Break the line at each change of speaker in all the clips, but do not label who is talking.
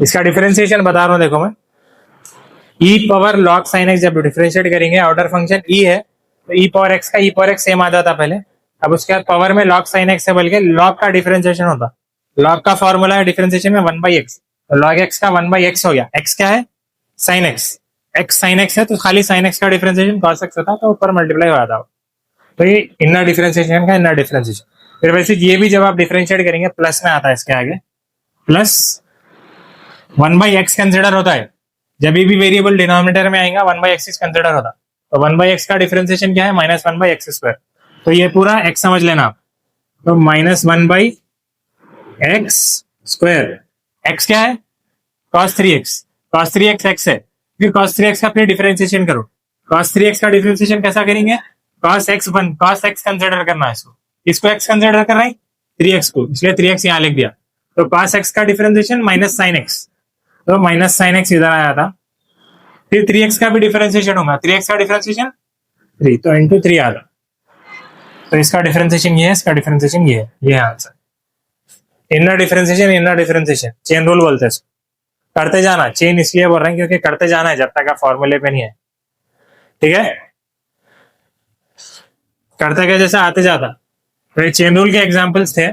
इसका डिफरेंशिएशन बता रहा हूं, देखो मैं ई पावर लॉग साइन एक्स जब डिफरेंशिएट करेंगे, ऑर्डर फंक्शन ई है तो ई पावर एक्स का ई पावर एक्स सेम आ जाता पहले। अब उसके बाद पावर में लॉग साइन एक्स है, बल्कि लॉग का डिफरेंशिएशन होता। लॉग का फॉर्मूला है डिफरेंशिएशन में 1/x, तो लॉग एक्स का 1/x हो गया। एक्स क्या है? Sine x. X sine x है तो खाली साइन एक्स का डिफरेंशिएशन कॉस एक्स होता, तो ऊपर मल्टीप्लाई हो जाता। तो ये इनर डिफरेंशिएशन का इनर डिफरेंशिएशन। फिर वैसे ये भी जब आप डिफरेंशिएट करेंगे प्लस में आता है, इसके आगे प्लस 1/x कंसिडर होता है। जब भी वेरिएबल डिनोमिनेटर में आएगा 1/x कंसिडर होता। तो 1/x का डिफरेंशिएशन क्या है? -1/x²। तो ये पूरा x समझ लेना आप। तो -1/x²। x क्या है? cos 3x। cos 3x x है, फिर cos 3x का फिर डिफरेंशिएशन करो। cos 3x का डिफरेंशिएशन कैसा करेंगे? cos x कंसिडर करना है इसको। इसको x कंसिडर कर रहे हैं 3x को, इसलिए 3x यहाँ लिख दिया। तो cos x का डिफरेंशिएशन माइनस साइन एक्स, तो माइनस साइन एक्स इधर आया था। फिर 3x का भी डिफरेंशिएशन होगा, 3x का डिफरेंशिएशन 3, तो इंटू 3 आ रहा। तो इसका डिफरेंशिएशन ये है, इसका डिफरेंशिएशन ये है, ये answer. Inner differentiation chain rule बोलते हैं इसको। करते जाना, चेन इसलिए बोल रहे हैं क्योंकि करते जाना है जब तक आप फॉर्मूले पे नहीं है, ठीक है? करते गए जैसे आते जाता। तो ये चेन रूल के एग्जांपल्स थे।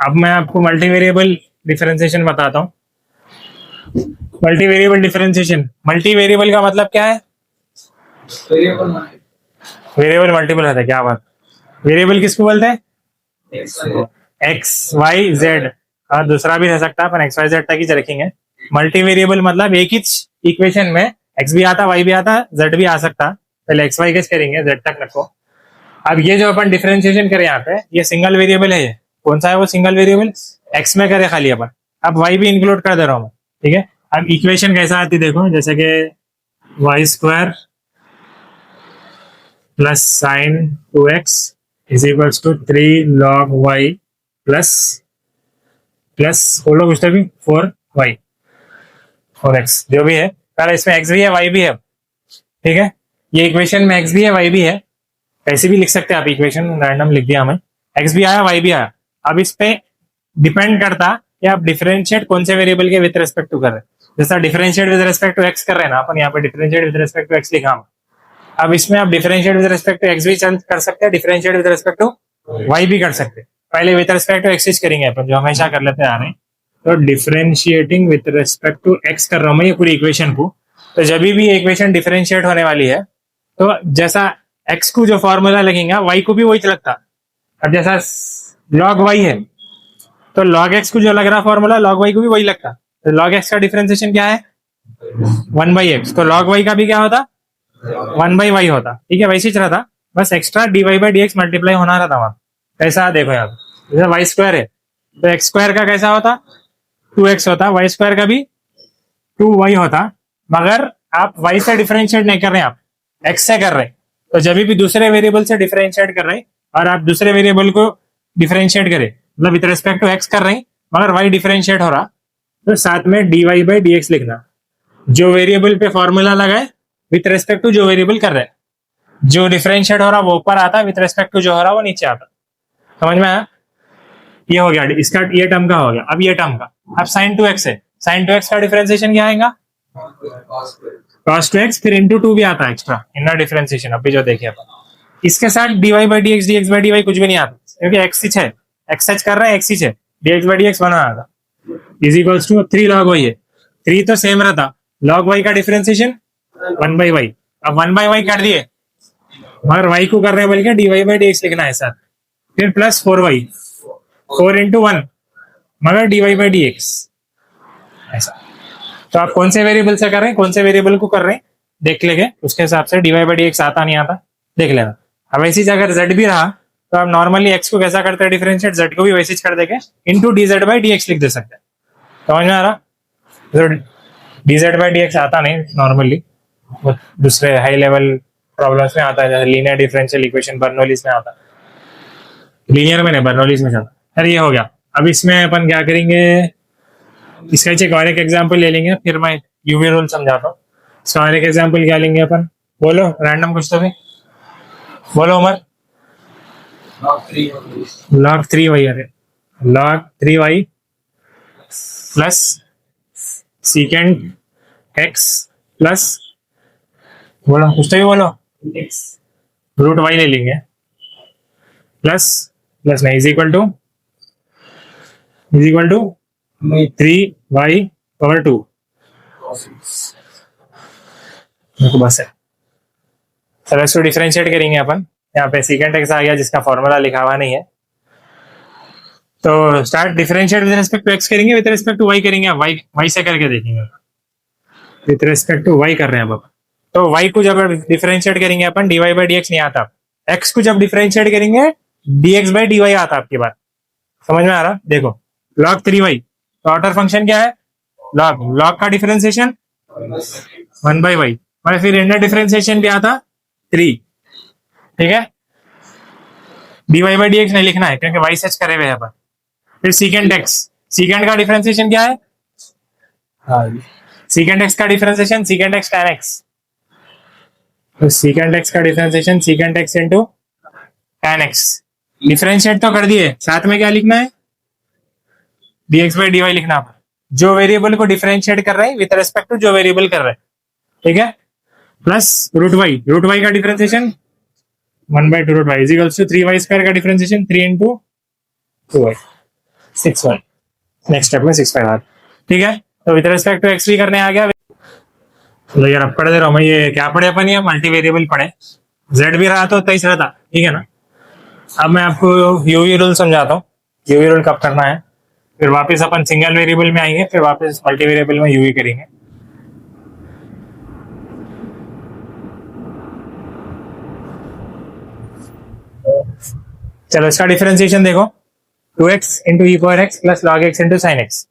अब मैं आपको मल्टीवेरिएबल डिफरेंशिएशन बताता हूँ। मल्टीवेरिएबल डिफरेंशिएशन, मल्टीवेरिएबल का मतलब क्या है? वेरिएबल मल्टीपल होता है, क्या बात। वेरिएबल किसको बोलते हैं? एक्स वाई जेड, और दूसरा भी रह सकता है, पर एक्स वाई जेड तक ही रखेंगे। मल्टीवेरिएबल मतलब एक ही इक्वेशन में एक्स भी आता, वाई भी आता, जेड भी आ सकता। पहले एक्स वाई कैसे करेंगे, जेड तक रखो। अब ये जो अपन डिफरेंशिएशन करें यहाँ पे, ये सिंगल वेरिएबल है। ये कौन सा है? वो सिंगल वेरिएबल एक्स में करे खाली अपन। अब वाई भी इंक्लूड कर दे रहा हूँ, ठीक है? अब इक्वेशन कैसा आती देखो, जैसे कि y² plus sine 2x is equals to 3 log y plus वो लोग कुछ भी 4y 4x जो भी है। पहले इसमें x भी है y भी है, ठीक है? ये इक्वेशन में x भी है y भी है, ऐसे भी लिख सकते हैं आप। इक्वेशन रैंडम लिख दिया हमें, x भी आया y भी आया। अब इस पे डिपेंड करता कि आप डिफरेंशिएट कौन से वेरिएबल के विद रेस्पेक्ट टू कर रहे हैं। जैसा differentiate with respect to x कर रहे हैं ना अपन, यहाँ पे differentiate with respect to x लिखा हूं। अब इसमें आप differentiate with respect to x भी कर सकते हैं, differentiate with respect to y भी कर सकते हैं। पहले विद रेस्पेक्ट टू x करेंगे अपन, जो हमेशा कर लेते आ रहे हैं। तो differentiating with respect to x कर रहा हूं मैं ये पूरी इक्वेशन को। तो जब भी इक्वेशन डिफरेंशिएट होने वाली है, तो जैसा x को जो फॉर्मूला लगेगा y को भी वही लगता। अब जैसा log y है, तो log x को जो लग रहा फॉर्मूला log y को भी वही लगता। तो log x का डिफरेंशिएशन क्या है? 1/x। तो log y का भी क्या होता? 1/y होता, ठीक है? वैसे ही रहा था, बस एक्स्ट्रा dy/dx मल्टीप्लाई होना रहता वहां। कैसा देखो यहाँ, जैसे y² है तो x² का कैसा होता? 2x होता। y² का भी 2y होता। मगर आप y से डिफरेंशिएट नहीं कर रहे, आप x से कर रहे। तो जब भी दूसरे वेरिएबल से डिफरेंशिएट कर रहे और आप दूसरे वेरिएबल को डिफरेंशिएट करें, मतलब विद रेस्पेक्ट टू x कर रहे हैं मगर y डिफरेंशिएट हो रहा, तो साथ में dy/dx लिखना। जो वेरिएबल पे फॉर्मूला लगाए विथ रेस्पेक्ट टू जो वेरिएबल कर रहे हैं, जो डिफरेंशिएट हो रहा वो ऊपर आता, विथ रेस्पेक्ट टू जो हो रहा वो नीचे आता। समझ में आया? ये हो गया इसका, ये टर्म का हो गया। अब ये टर्म का, अब sin 2x है, sin 2x का डिफरेंशिएशन क्या आएगा? cos 2x, फिर इंटू 2 भी आता है एक्स्ट्रा, इनर डिफरेंशिएशन। अभी जो देखिए अपन, इसके साथ dy/dx dx/dy कुछ भी नहीं आता, क्योंकि x है, x कर रहा है, x है, dx/dx बना आता is equals to 3 log y है। 3 तो सेम रहता, log y का डिफरेंशिएशन 1/y। अब 1/y कर दिए, मगर y को कर रहे हैं बोल के dy/dx लिखना है साथ, फिर प्लस 4y, 4 into 1 मगर dy/dx ऐसा। तो आप कौन से वेरिएबल से कर रहे हैं, कौन से वेरिएबल को कर रहे हैं देख लेंगे, उसके हिसाब से dy/dx आता नहीं आता देख लेना। अब ऐसी अगर z भी रहा तो आप नॉर्मली x को कैसा करते हैं डिफरेंशिएट, z को भी वैसे कर देंगे, इंटू dz/dx लिख दे सकते हैं। समझ में आ रहा? तो dz/dx आता नहीं नॉर्मली, दूसरे हाई लेवल प्रॉब्लम्स में आता है, जैसे लीनियर डिफरेंशियल इक्वेशन बर्नौलीज में आता है, लीनियर में नहीं बर्नौलीज में चलता। अरे ये हो गया। अब इसमें अपन क्या करेंगे, इसका एक और एक एग्जांपल ले लेंगे, फिर मैं यूवी रूल समझाता हूँ। इसका और एक एग्जांपल क्या लेंगे अपन, बोलो रैंडम कुछ तो भी बोलो उमर। log 3y, अरे log 3y plus सीकेंड x plus, बोलो कुछ तो भी बोलो, रूट वाई ले लेंगे, प्लस प्लस नहीं इज इक्वल टू 3y/2। बस है। चलो इसको डिफरेंशिएट करेंगे अपन। यहाँ पे सीकेंट एक्स आ गया जिसका फॉर्मूला लिखा हुआ नहीं है, तो start differentiate with respect to x करेंगे, विद रिस्पेक्ट टू वाई करेंगे। वाई वाई से करके देखेंगे, विद रिस्पेक्ट टू वाई कर रहे हैं अब। तो वाई को जब डिफरेंशिएट करेंगे अपन, dy बाई डी एक्स नहीं आता। एक्स को जब डिफरेंशिएट करेंगे dx बाई dy आता। आपकी बात समझ में आ रहा? देखो log 3y, तो ऑर्डर फंक्शन क्या है? log का डिफरेंशिएशन 1/y, और फिर इंडर डिफरेंशिएशन भी आता 3। ठीक है, dy बाई डी एक्स नहीं लिखना है क्योंकि y सेच करे हुए हैं अपन। फिर सीकेंट एक्स, सीकेंट का डिफरेंशिएशन क्या है? सीकेंट एक्स का differentiation secant x tan x, तो सीकेंट एक्स का differentiation secant x into tan x। Differentiate तो कर दिए, साथ में क्या लिखना है? dx बाई dy लिखना है। जो वेरिएबल को डिफरेंशिएट कर रहे हैं विद रिस्पेक्ट टू जो वेरिएबल कर रहे हैं, ठीक है, प्लस रूट वाई का differentiation 1/2 root y is equals to 3y² का differentiation 3 into 2y 6y। Next step में 6y आ, ठीक है। तो विद रिस्पेक्ट टू x भी करने आ गया। तो यार अब पढ़ दे रहा हूँ मैं, ये क्या पढ़े अपन? ये मल्टी वेरिएबल पढ़े, z भी रहा तो 23 रहता, ठीक है ना। अब मैं आपको यूवी रूल समझाता हूँ। यूवी रूल कब करना है, फिर वापस अपन सिंगल वेरिएबल में आएंगे, फिर वापस मल्टी वेरिएबल में यूवी करेंगे। चलो इसका डिफरेंशिएशन देखो, 2x into e power x plus log x into sine x.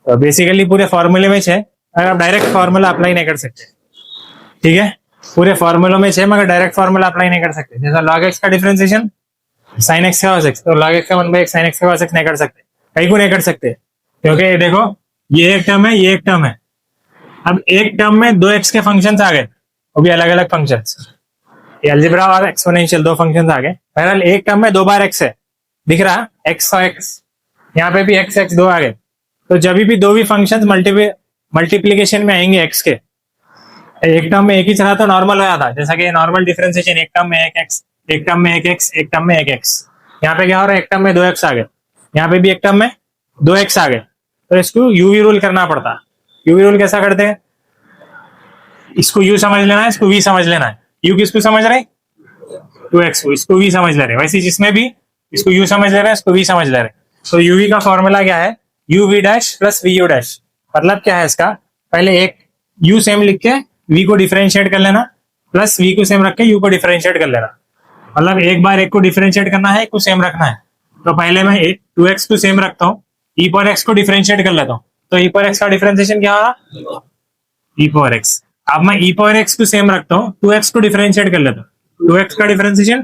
तो बेसिकली पूरे फॉर्मूले में है, अगर आप डायरेक्ट फार्मूला अप्लाई नहीं कर सकते, ठीक है, पूरे फॉर्मूलों में है मगर डायरेक्ट फार्मूला अप्लाई नहीं कर सकते। जैसा log x का डिफरेंशिएशन sin x का cos x, तो log x का 1/x sin x का cos x नहीं कर सकते। कहीं को नहीं कर सकते क्योंकि देखो ये एक टर्म है, ये एक टर्म है। अब एक टर्म में 2x के फंक्शंस आ गए, वो भी अलग अलग फंक्शंस, अलजेब्रा और एक्सपोनेंशियल, दो फंक्शंस आ गए। बहरहाल एक टर्म में 2 बार x है, दिख रहा x और x, यहाँ पे भी x दो आ गए। तो जब भी दो भी फंक्शंस मल्टीप्लीकेशन में आएंगे x के, एक टर्म में एक ही चला तो नॉर्मल हो जाता, जैसा कि नॉर्मल डिफरेंशिएशन एक टर्म में एक x, एक टर्म में एक x, एक टर्म में एक x। यहाँ पे क्या हो रहा है? एक टर्म में 2x आ गए, यहाँ पे भी एक टर्म में 2x आ गए। तो इसको यूवी रूल करना पड़ता। यूवी रूल कैसा करते हैं? इसको u समझ लेना है, इसको v समझ लेना है। u किसको समझ रहे हैं? 2x को, इसको v समझ ले रहे हैं। वैसे जिसमें भी इसको u समझ ले रहे हैं, इसको v समझ ले रहे हैं। तो uv का फॉर्मूला क्या है? uv dash plus vu dash. मतलब क्या है इसका? पहले एक u सेम लिख के v को डिफरेंशिएट कर लेना, प्लस v को सेम रख के u को डिफरेंशिएट कर लेना। मतलब एक बार एक को डिफरेंशिएट करना है, एक को सेम रखना है। तो पहले मैं 2x को सेम रखता हूँ, e पावर x को डिफरेंशिएट कर लेता हूँ। तो e पावर x का डिफरेंशिएशन क्या होगा? e power x। अब मैं e पावर x को सेम रखता हूँ, 2x को डिफरेंशिएट कर लेता हूँ, 2x का डिफरेंशिएशन,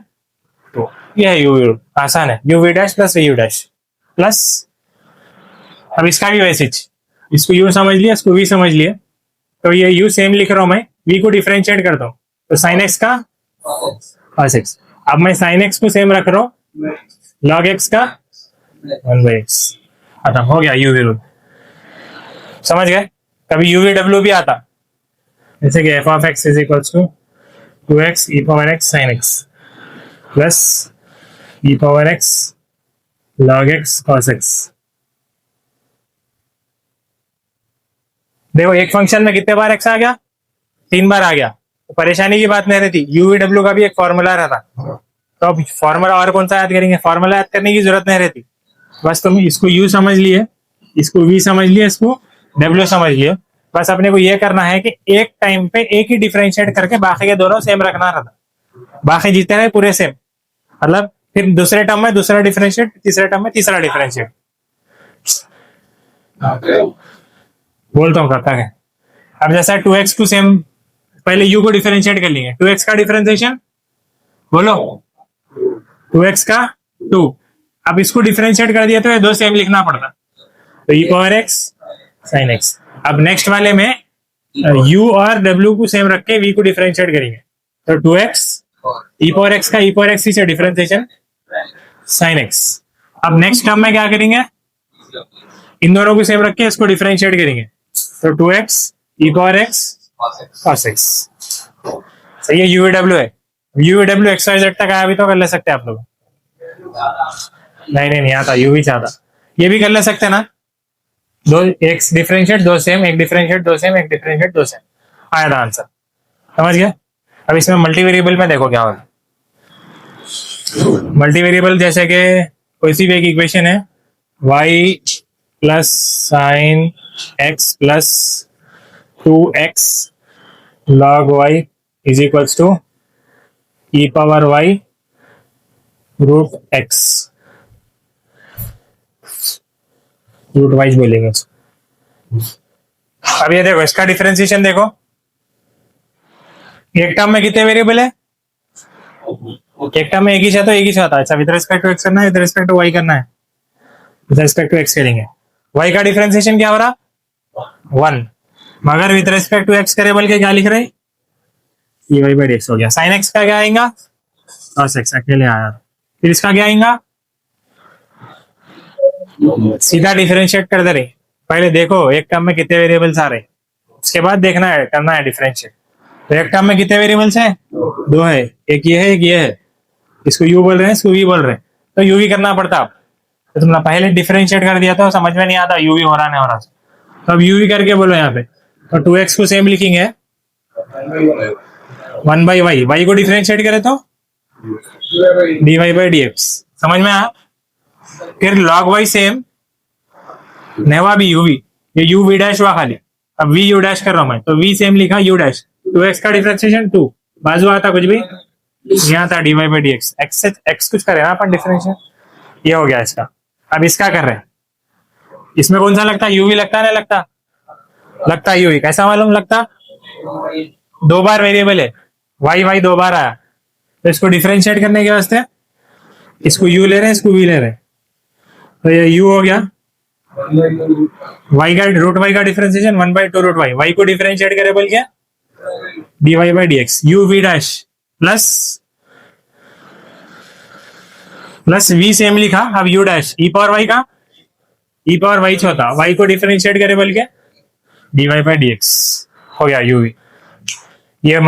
तो यह है u, आसान है, uv dash plus vu dash plus, अब इसका भी वैसे, इसको u समझ लिया, इसको v समझ लिया, तो ये u सेम लिख रहा हूं मैं, v को डिफरेंशिएट करता हूं, तो sin x का cos x। अब मैं sin x को सेम रख रहा हूं, log x का 1/x। खत्म हो गया u रूल, समझ गए? कभी u v w भी आता, जैसे कि f of x is equals to 2x e power x sin x plus e power x log x cos x। देखो एक फंक्शन में कितने बार x आ गया? 3 बार आ गया। तो परेशानी की बात नहीं रहती, UVW का भी एक फॉर्मूला रहता। तो अब फॉर्मूला और कौन सा याद करेंगे? फॉर्मूला याद करने की जरूरत नहीं रहती, बस तुम इसको U समझ लिए, इसको V समझ लिए, इसको W समझ लिए। बस अपने को ये करना है कि एक टाइम पे एक ही डिफरेंशिएट करके बाकी के दोनों सेम रखना रहता। बाकी जीते रहे पूरे सेम, मतलब फिर दूसरे टर्म में दूसरा डिफरेंशिएट, तीसरे टर्म में तीसरा डिफरेंशिएट। बोलता हूँ करता है। अब जैसा 2x को सेम, पहले u को डिफरेंशिएट कर लेंगे, 2x का डिफरेंशिएशन बोलो, 2x का 2। अब इसको डिफरेंशिएट कर दिया तो ये दो सेम लिखना पड़ता, तो e power x sin x। अब नेक्स्ट वाले में u और w को सेम रख के v को डिफरेंशिएट करेंगे, तो 2x e पावर x का e पावर x से डिफरेंशिएशन sin x। अब नेक्स्ट टर्म में क्या करेंगे? इन दोनों को सेम रख के इसको डिफरेंशिएट करेंगे तो 2x ई पावर एक्स cos x। सही है, यूवीडब्ल्यू है। यूवीडब्ल्यू एक्स वाई जेड तक आया, अभी तो कर ले सकते हैं आप लोग। नहीं आता, यूवी चाहता। ये भी कर ले सकते हैं ना, दो एक डिफरेंशिएट दो सेम, एक डिफरेंशिएट दो सेम, एक डिफरेंशिएट दो सेम, आया था आंसर। समझ गया। अब इसमें मल्टी वेरिएबल में देखो क्या होगा। मल्टी वेरिएबल जैसे कि कोई सी भी एक इक्वेशन है, y plus sine x plus 2x log y is equals to e power y root x, root wise बोलेंगे। अब ये देखो, इसका डिफरेंशिएशन देखो, एक टर्म में कितने वेरिएबल है, एक टर्म में एक ही है तो एक ही आता है। अच्छा, विद रिस्पेक्ट टू एक्स करना है, विद रिस्पेक्ट टू वाई करना है, विद रिस्पेक्ट टू एक्स करेंगे। वाई का डिफरेंशिएशन क्या हो रहा, 1, मगर विद रिस्पेक्ट टू एक्स करे बोल के क्या लिख रहे, ये वाई बाई एक्स हो गया। साइन एक्स का क्या आएगा, cos x अकेले आया। फिर इसका क्या आएगा, सीधा डिफरेंशिएट कर दे रहे। पहले देखो एक टर्म में कितने वेरिएबल्स आ रहे, उसके बाद देखना है, करना है डिफरेंशिएट। तो एक टर्म में कितने वेरिएबल्स हैं, 2 है, एक ये है एक ये है, इसको यू बोल रहे हैं इसको वी बोल रहे हैं, तो यू वी करना पड़ता। तो तुमने पहले डिफरेंशिएट कर दिया तो समझ में नहीं आता यू वी हो रहा नहीं हो रहा, तो अब यू वी करके बोलो यहाँ पे। तो 2x को सेम लिखेंगे 1 बाई वाई, वाई को डिफरेंशिएट करे तो dy बाई dx, समझ में आया। फिर log y सेम, नेवा भी u v, ये u v डैश हुआ खाली, अब v u डैश कर रहा हूं मैं, तो v सेम लिखा u डैश, 2x का डिफरेंशिएशन 2, बाजू आता कुछ भी, यहाँ था dy बाई dx, x से x कुछ करे ना अपन डिफरेंशिएशन, ये हो गया इसका। अब इसका कर रहे हैं, इसमें कौन सा लगता है, u v लगता है नहीं लगता, लगता है u v। कैसा मालूम लगता, 2 बार वेरिएबल है, y 2 बार आया, तो इसको डिफरेंशिएट करने के वास्ते इसको u ले रहे हैं, इसको v ले रहे हैं, तो ये u हो गया। y का रूट y का डिफरेंशिएशन 1/2 रूट y, y को डिफरेंशिएट करे बोल क्या, dy by dx, u v dash plus v same लिखा, अब u dash e power y का, e पावर y छोटा, y को डिफरेंशिएट करे बोल क्या, dy बाई dx हो गया u v। ये